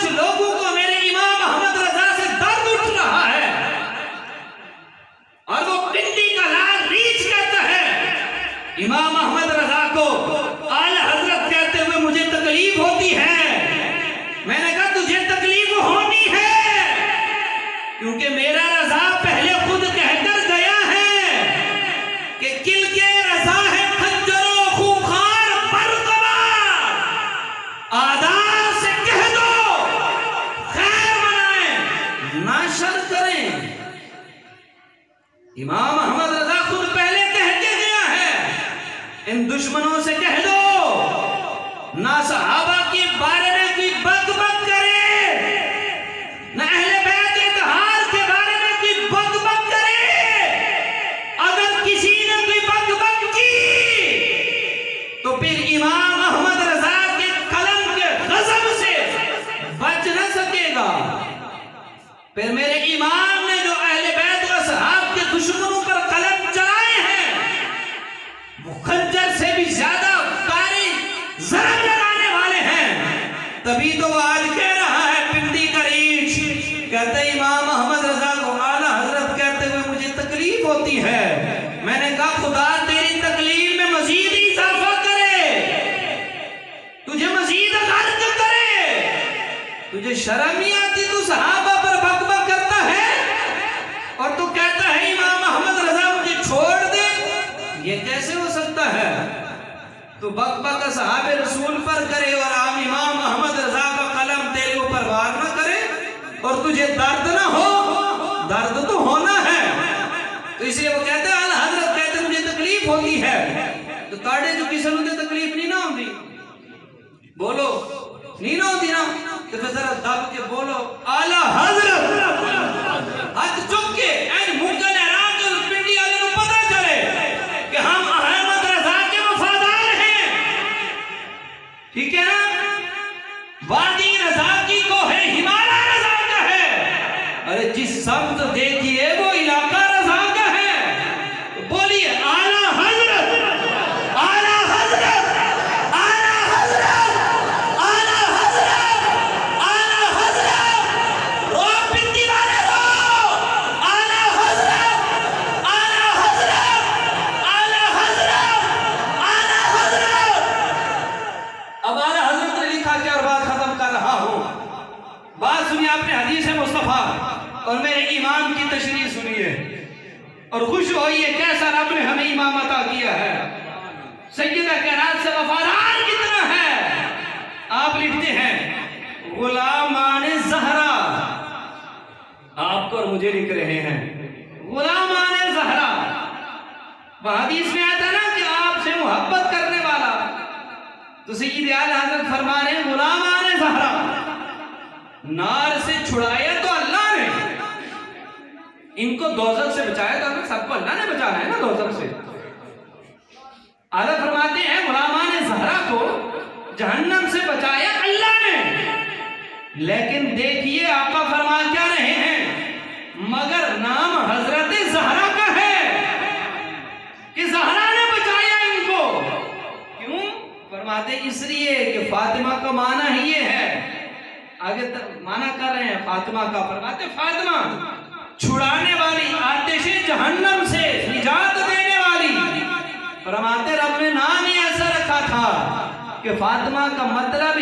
कुछ लोगों को मेरे इमाम अहमद रजा से दर्द उठ रहा है और वो पिंडी का लाल रीछ करता है। इमाम अहमद रजा को आला हजरत कहते हुए मुझे तकलीफ होती है। मैंने कहा तुझे तकलीफ होनी है क्योंकि मेरा रजा पहले खुद कहकर गया है कि किल के रजा है खंजरो खूंखार बरकरार। आदा से कह दो खैर मनाएं ना शर करें। इमाम अहमद रजा खुद पहले कह के गया है इन दुश्मनों से कह दो ना सहाबा के बारे में कोई बक-बक करे, ना अहले बैत इत्तेहाद के बारे में कोई बक-बक करे। अगर किसी ने कोई बक-बक की तो फिर इमाम अहमद रजा के कलम के गजब से बच न सकेगा। फिर मेरे इमाम ने जो अहले बैत व सहाब के दुश्मनों पर कलम चलाए हैं वो खंजर से भी ज्यादा कारी जरब लगाने वाले हैं। तभी तो वो आज कह रहा है पिंडी का रीछ कहते इमाम अहमद रजा को आला हजरत कहते हुए मुझे तकलीफ होती है। मैंने कहा खुदा तेरी तकलीफ में मजीद इजाफा करे, तुझे मजीद गर्क करे। तुझे शर्म नहीं आती? तू सहाबा पर बकबक करता है और तू कहता है इमाम अहमद रजा मुझे छोड़ दे। ये कैसे हो सकता है? तो बकबक सहाबे रसूल पर करे और आम इमाम अहमद रजा का कलम तेरे ऊपर वार न करे और तुझे दर्द ना हो। दर्द तो होना है। तो इसलिए वो कहते हैं आला हजरत कहते मुझे तकलीफ होती है। तो ताड़े जो किसी को तकलीफ नहीं ना होती, बोलो नहीं ना होती ना, तो फिर जरा दब के बोलो आला हजरत। हाथ चुक के एन मुकल हैरान के उस पिंडी वाले को पता चले कि हम अहमद रजा के वफादार हैं। ठीक है ना? वादी रजा की को है, हिमालय रजा का है। अरे जिस शब्द देखिए वो इलाका रजा का है। तो बोलिए आला हजरत, आला हजरत, आला हजरत, आला हजरत, आला हजरत। रो पिंडी वाले रो, आला हजरत, आला हजरत, आला हजरत, आला हजरत। अब आला हजरत ने लिखा क्या और बात खत्म कर रहा हूं। बात सुनिए आपने हदीस मुस्तफा और मेरे इमाम की तशरीह सुनिए और खुश होइए कैसा रब ने हमें इमाम अता किया है। सैयदा कैनात से वफादार कितना है। आप लिखते हैं गुलामाने ज़हरा, आपको और मुझे लिख रहे हैं गुलामाने ज़हरा। हदीस में आता ना कि आपसे मोहब्बत करने वाला, तो सैयद आला हज़रत फरमा रहे हैं गुलामाने ज़हरा। नार से छुड़ाया तो अल्लाह ने, इनको दोज़ख से बचाया तो सबको अल्लाह ने बचाना है ना दोज़ख से। आला फरमाते हैं गुलामाने ज़हरा को जहन्नम से बचाया अल्लाह ने। लेकिन देखिए आका फरमा क्या रहे हैं, मगर नाम हजरत ज़हरा का है कि ज़हरा ने बचाया इनको। क्यों? फरमाते इसलिए कि फातिमा का माना ही ये है। आगे तक माना कर रहे हैं फातिमा का। फरमाते फातिमा छुड़ाने वाली, आतिश जहन्नम से निजात देने वाली। फरमाते रब ने नाम ही ऐसा रखा था कि फातिमा का मतलब